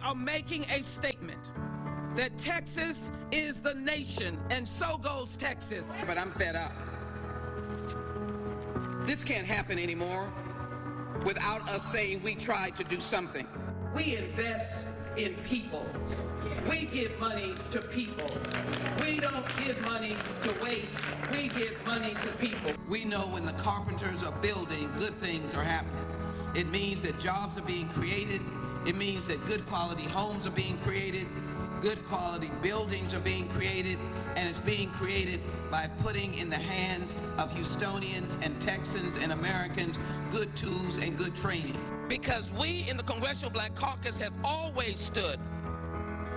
are making a statement that Texas is the nation, and so goes Texas. But I'm fed up. This can't happen anymore without us saying we tried to do something. We invest in people. We give money to people. We don't give money to waste. We give money to people. We know when the carpenters are building, good things are happening. It means that jobs are being created. It means that good quality homes are being created. Good quality buildings are being created. And it's being created by putting in the hands of Houstonians and Texans and Americans good tools and good training. Because we in the Congressional Black Caucus have always stood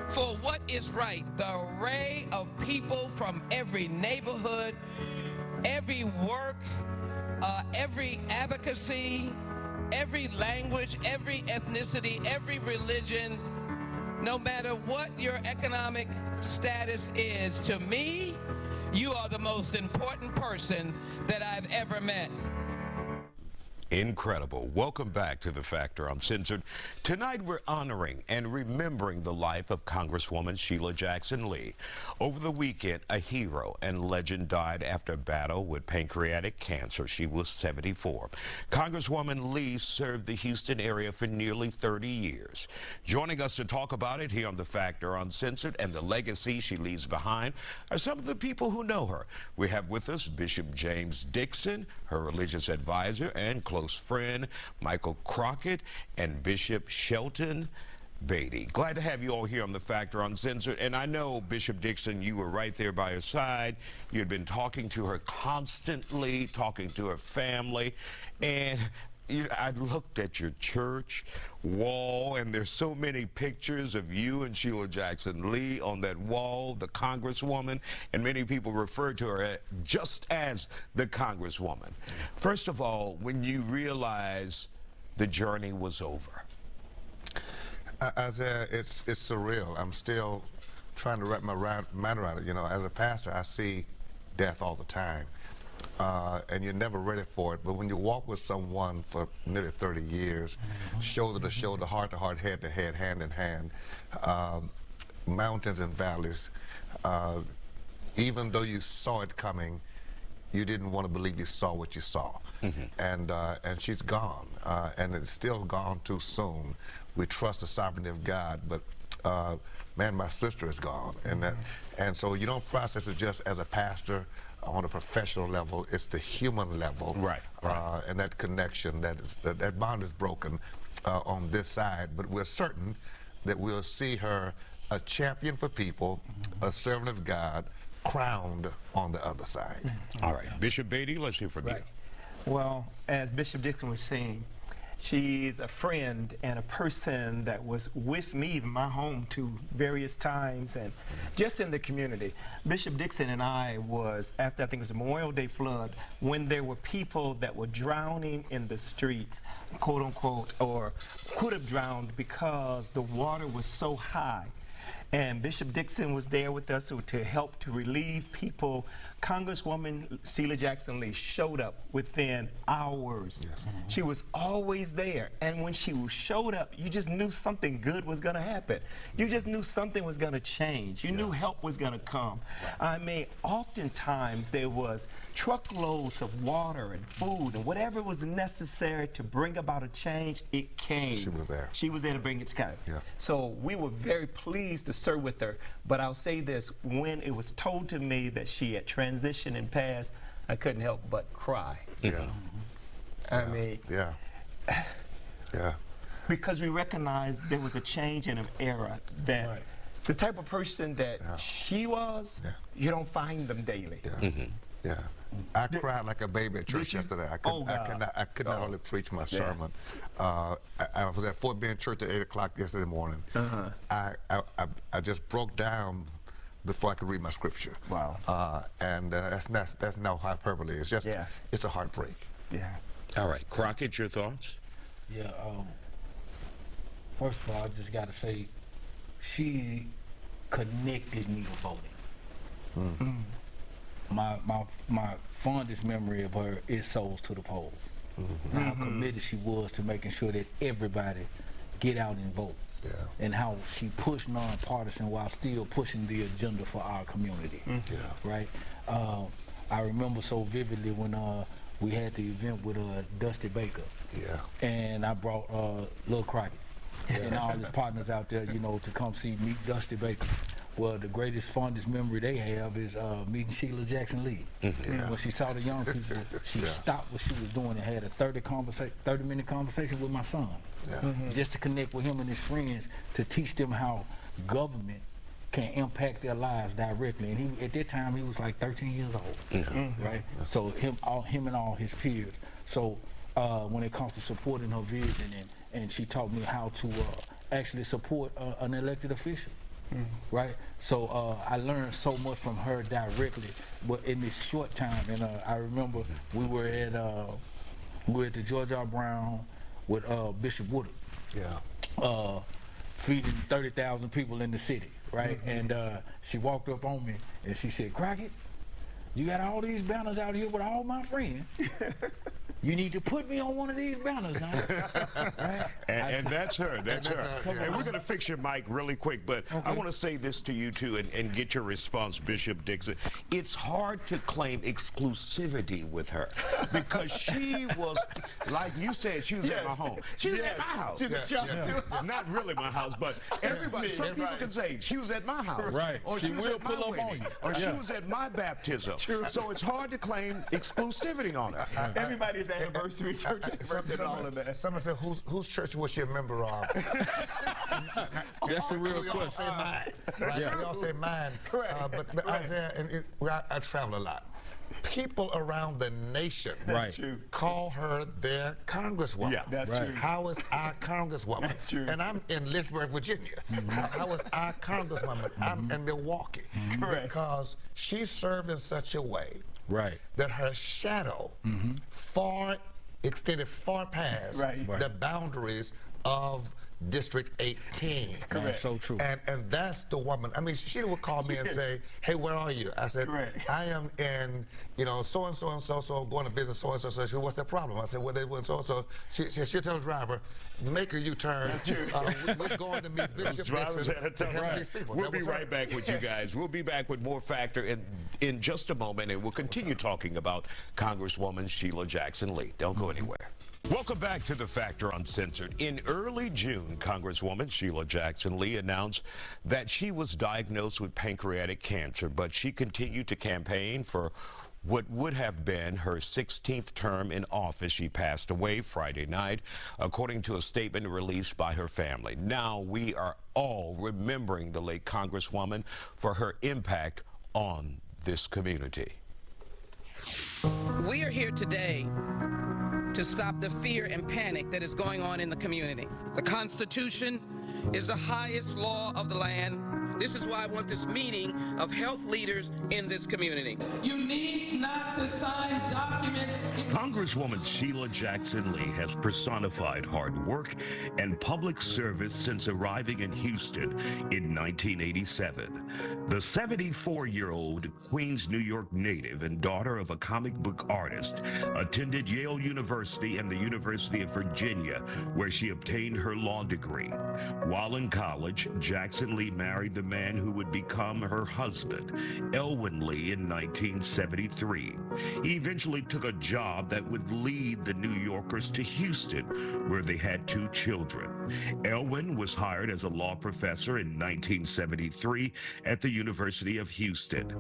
for what is right. The array of people from every neighborhood, every work, every advocacy, every language, every ethnicity, every religion, no matter what your economic status is, to me, you are the most important person that I've ever met. Incredible. Welcome back to The Factor Uncensored. Tonight we're honoring and remembering the life of Congresswoman Sheila Jackson Lee. Over the weekend, a hero and legend died after a battle with pancreatic cancer. She was 74. Congresswoman Lee served the Houston area for nearly 30 years. Joining us to talk about it here on The Factor Uncensored and the legacy she leaves behind are some of the people who know her. We have with us Bishop James Dixon, her religious advisor and close friend, Michael Crockett, and Bishop Shelton Beatty. Glad to have you all here on The Factor Uncensored. And I know, Bishop Dixon, you were right there by her side. You had been talking to her constantly, talking to her family. And I looked at your church wall, and there's so many pictures of you and Sheila Jackson Lee on that wall, the Congresswoman, and many people refer to her just as the Congresswoman. First of all, when you realize the journey was over? It's surreal. I'm still trying to wrap my mind around it. You know, as a pastor, I see death all the time. And you're never ready for it. But when you walk with someone for nearly 30 years, shoulder to shoulder, heart to heart, head to head, hand in hand, mountains and valleys, even though you saw it coming, you didn't want to believe you saw what you saw. And she's gone, and it's still gone too soon. We trust the sovereignty of God, but man, my sister is gone. And so you don't process it just as a pastor on a professional level. It's the human level, right. And that connection, that bond is broken on this side, but we're certain that we'll see her a champion for people, a servant of God, crowned on the other side. All right, Bishop Beatty, let's hear from you. Well, as Bishop Dixon was saying, she's a friend and a person that was with me in my home to various times and just in the community. Bishop Dixon and I was, after I think it was the Memorial Day flood, when there were people that were drowning in the streets, quote unquote, or could have drowned because the water was so high. And Bishop Dixon was there with us to help to relieve people. Congresswoman Sheila Jackson Lee showed up within hours. Yes. She was always there. And when she showed up, you just knew something good was going to happen. You just knew something was going to change. You knew help was going to come. I mean, oftentimes there was truckloads of water and food and whatever was necessary to bring about a change, it came. She was there. She was there to bring it to kind. Yeah. So we were very pleased to serve with her. But I'll say this, when it was told to me that she had transitioned and passed, I couldn't help but cry. Yeah. I mean, yeah. Because we recognized there was a change in an era that the type of person that she was, you don't find them daily. I cried like a baby at church yesterday. I could not hardly preach my sermon. I was at Fort Bend Church at 8 o'clock yesterday morning. I just broke down before I could read my scripture. Wow. And that's no hyperbole. It's just it's a heartbreak. Yeah. All right, Crockett, your thoughts? Yeah. First of all, I just got to say, she connected me to voting. My fondest memory of her is Souls to the Polls. How committed she was to making sure that everybody get out and vote. and how she pushed nonpartisan while still pushing the agenda for our community. Right? I remember so vividly when we had the event with Dusty Baker. And I brought Lil Crockett and all his partners out there, you know, to come meet Dusty Baker. Well, the greatest, fondest memory they have is meeting Sheila Jackson Lee. When she saw the young people, she stopped what she was doing and had a 30-minute conversation with my son, just to connect with him and his friends, to teach them how government can impact their lives directly. And he, at that time, he was like 13 years old, right? So him and all his peers. So when it comes to supporting her vision, and she taught me how to actually support an elected official. Right, so I learned so much from her directly, but in this short time. And I remember we were at the George R. Brown with Bishop Woodard, feeding 30,000 people in the city, right? And she walked up on me and she said, "Crockett, you got all these banners out here with all my friends. You need to put me on one of these banners now." Right? And that's her. That's her. And we're going to fix your mic really quick, but I want to say this to you too and get your response, Bishop Dixon. It's hard to claim exclusivity with her because she was, like you said, she was at my home. She was at my house. Not really my house, but everybody, some people can say she was at my house. Right. Or she was at my wedding. Or she was at my baptism. So it's hard to claim exclusivity on her. Everybody's anniversary, church anniversary, and all of that. Someone said, whose church was she a member of? That's the real question. We all say mine. Right? We all say mine. But Isaiah, and I travel a lot. People around the nation call her their congresswoman. Yeah, that's true. How is our congresswoman? That's true. And I'm in Lynchburg, Virginia. How is our congresswoman? I'm in Milwaukee. Because she served in such a way that her shadow extended far past the boundaries of District 18. Correct. So true. And that's the woman. I mean, she would call me and say, "Hey, where are you?" I said, "I am in, you know, so and so and so, so going to visit so and so." So she said, "What's the problem?" I said, "Well, they went so and so." She'll tell the driver, "Make a U-turn. We're going to meet Bishop Dixon to help these people." We'll be right back with you guys. We'll be back with more Factor in just a moment, and we'll continue talking about Congresswoman Sheila Jackson Lee. Don't go anywhere. Welcome back to The Factor Uncensored. In early June, Congresswoman Sheila Jackson Lee announced that she was diagnosed with pancreatic cancer, but she continued to campaign for what would have been her 16th term in office. She passed away Friday night, according to a statement released by her family. Now we are all remembering the late Congresswoman for her impact on this community. We are here today to stop the fear and panic that is going on in the community. The Constitution is the highest law of the land. This is why I want this meeting of health leaders in this community. You need not to sign documents. Congresswoman Sheila Jackson Lee has personified hard work and public service since arriving in Houston in 1987. The 74-year-old Queens, New York native and daughter of a comic book artist attended Yale University and the University of Virginia, where she obtained her law degree. While in college, Jackson Lee married the man who would become her husband, Elwin Lee, in 1973. He eventually took a job that would lead the New Yorkers to Houston, where they had 2 children. Elwin was hired as a law professor in 1973 at the University of Houston.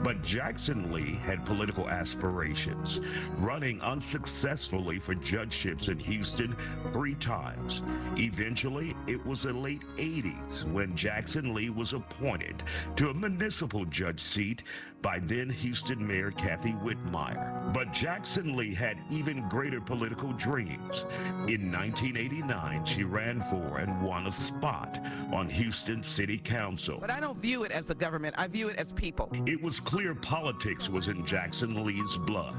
But Jackson Lee had political aspirations, running unsuccessfully for judgeships in Houston 3 times. Eventually, it was the late 80s when Jackson Lee was appointed to a municipal judge seat by then Houston Mayor Kathy Whitmire. But Jackson Lee had even greater political dreams. In 1989, she ran for and won a spot on Houston City Council. But I don't view it as a government. I view it as people. It was clear politics was in Jackson Lee's blood.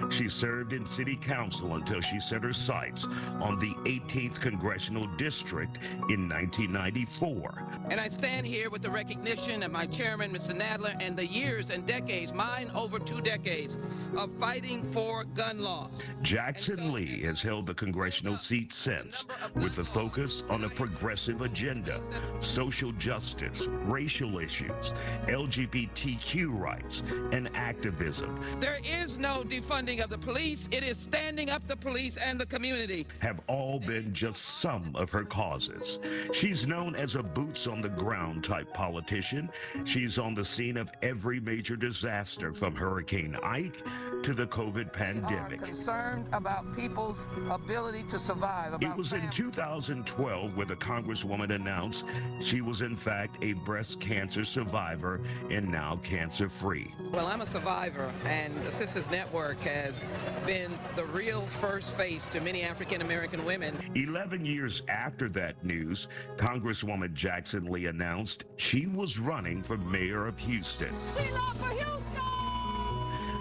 She served in City Council until she set her sights on the 18th Congressional District in 1994. And I stand here with the recognition of my chairman, Mr. Nadler, and the years and decades, mine over 2 decades, of fighting for gun laws. Jackson Lee has held the congressional seat since, with a focus on a progressive agenda, social justice, racial issues, LGBTQ rights, and activism. There is no defunding of the police. It is standing up the police and the community. Have all been just some of her causes. She's known as a boots-on-the-ground type politician. She's on the scene of every major disaster from Hurricane Ike to the COVID pandemic. Concerned about people's ability to survive. It was in 2012 where the Congresswoman announced she was in fact a breast cancer survivor and now cancer-free. Well, I'm a survivor, and the Sisters Network has been the real first face to many African-American women. 11 years after that news, Congresswoman Jackson Lee announced she was running for mayor of Houston. Sheila for Houston!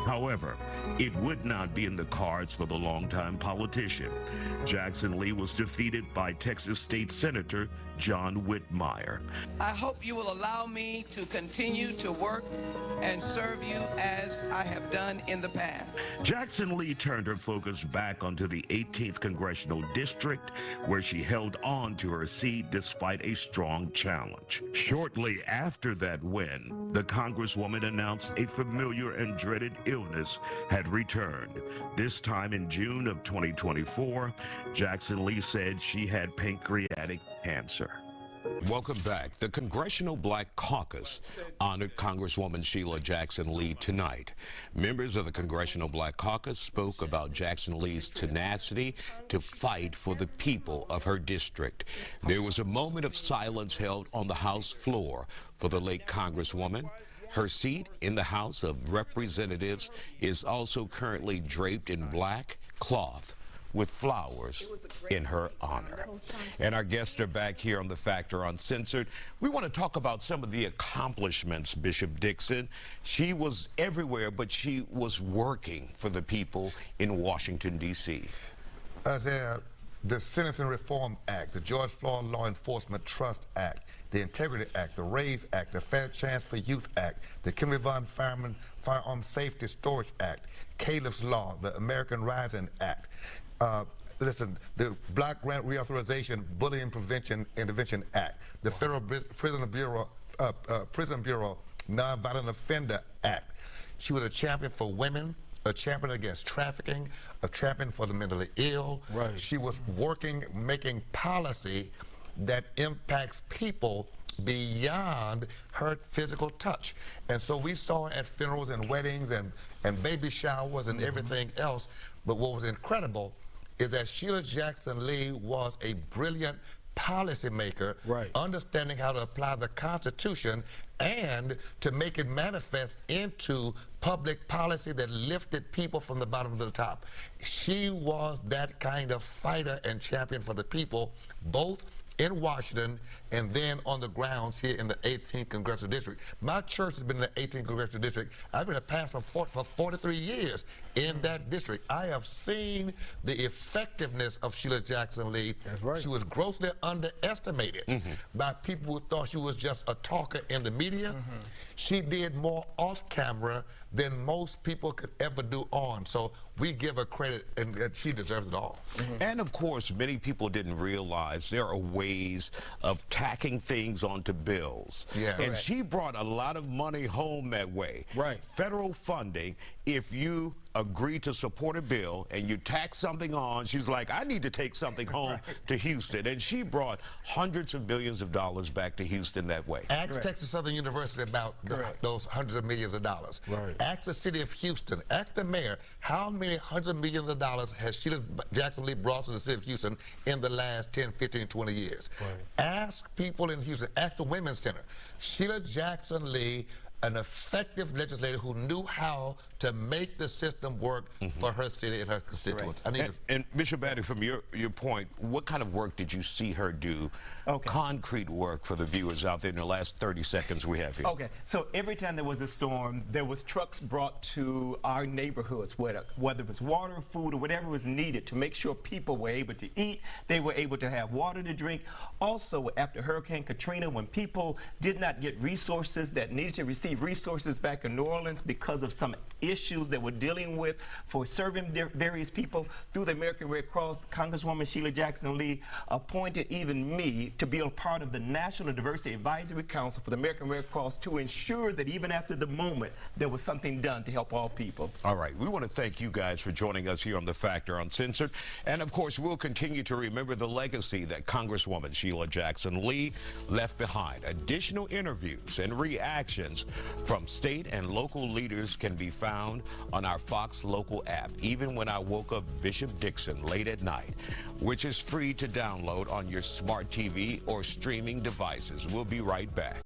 However, it would not be in the cards for the longtime politician. Jackson Lee was defeated by Texas State Senator John Whitmire. I hope you will allow me to continue to work and serve you as I have done in the past. Jackson Lee turned her focus back onto the 18th Congressional District, where she held on to her seat despite a strong challenge. Shortly after that win, the Congresswoman announced a familiar and dreaded illness had returned. This time in June of 2024, Jackson Lee said she had pancreatic cancer. Welcome back. The Congressional Black Caucus honored Congresswoman Sheila Jackson Lee tonight. Members of the Congressional Black Caucus spoke about Jackson Lee's tenacity to fight for the people of her district. There was a moment of silence held on the House floor for the late Congresswoman. Her seat in the House of Representatives is also currently draped in black cloth with flowers in her honor. And our guests are back here on The Factor Uncensored. We want to talk about some of the accomplishments, Bishop Dixon. She was everywhere, but she was working for the people in Washington, D.C. The Sentencing Reform Act, the George Floyd Law Enforcement Trust Act, the Integrity Act, the RAISE Act, the Fair Chance for Youth Act, the Kimberly Von Firearm Safety Storage Act, Caleb's Law, the American Rising Act. The Black Grant Reauthorization Bullying Prevention Intervention Act, the Federal Prison Bureau Nonviolent Offender Act. She was a champion for women, a champion against trafficking, a champion for the mentally ill. Right. She was working, making policy that impacts people beyond her physical touch. And so we saw at funerals and weddings and baby showers and everything else. But what was incredible is that Sheila Jackson Lee was a brilliant policymaker, right, understanding how to apply the Constitution and to make it manifest into public policy that lifted people from the bottom to the top. She was that kind of fighter and champion for the people, both in Washington and then on the grounds here in the 18th Congressional District. My church has been in the 18th Congressional District. I've been a pastor for 43 years in that district. I have seen the effectiveness of Sheila Jackson Lee. That's right. She was grossly underestimated by people who thought she was just a talker in the media. She did more off camera than most people could ever do on. So we give her credit, and she deserves it all. And of course, many people didn't realize there are ways of tacking things onto bills. Yeah. And Correct. she brought a lot of money home that way. Right. Federal funding, if you agree to support a bill and you tack something on, she's like, I need to take something home to Houston. And she brought hundreds of millions of dollars back to Houston that way. Ask Texas Southern University about those hundreds of millions of dollars. Right. Ask the city of Houston, ask the mayor, how many hundreds of millions of dollars has Sheila Jackson Lee brought to the city of Houston in the last 10, 15, 20 years? Right. Ask people in Houston, ask the Women's Center. Sheila Jackson Lee an effective legislator who knew how to make the system work for her city and her constituents. And Bishop Batty, from your point, what kind of work did you see her do? Concrete work for the viewers out there in the last 30 seconds we have here. Okay, so every time there was a storm, there was trucks brought to our neighborhoods, whether it was water, food, or whatever was needed to make sure people were able to eat, they were able to have water to drink. Also, after Hurricane Katrina, when people did not get resources that needed to receive resources back in New Orleans because of some issues that we're dealing with for serving various people through the American Red Cross, Congresswoman Sheila Jackson Lee appointed even me to be a part of the National Diversity Advisory Council for the American Red Cross to ensure that even after the moment, there was something done to help all people. All right, we want to thank you guys for joining us here on The Factor Uncensored. And of course, we'll continue to remember the legacy that Congresswoman Sheila Jackson Lee left behind. Additional interviews and reactions from state and local leaders can be found on our Fox Local app, Even When I Woke Up Bishop Dixon Late at Night, which is free to download on your smart TV or streaming devices. We'll be right back.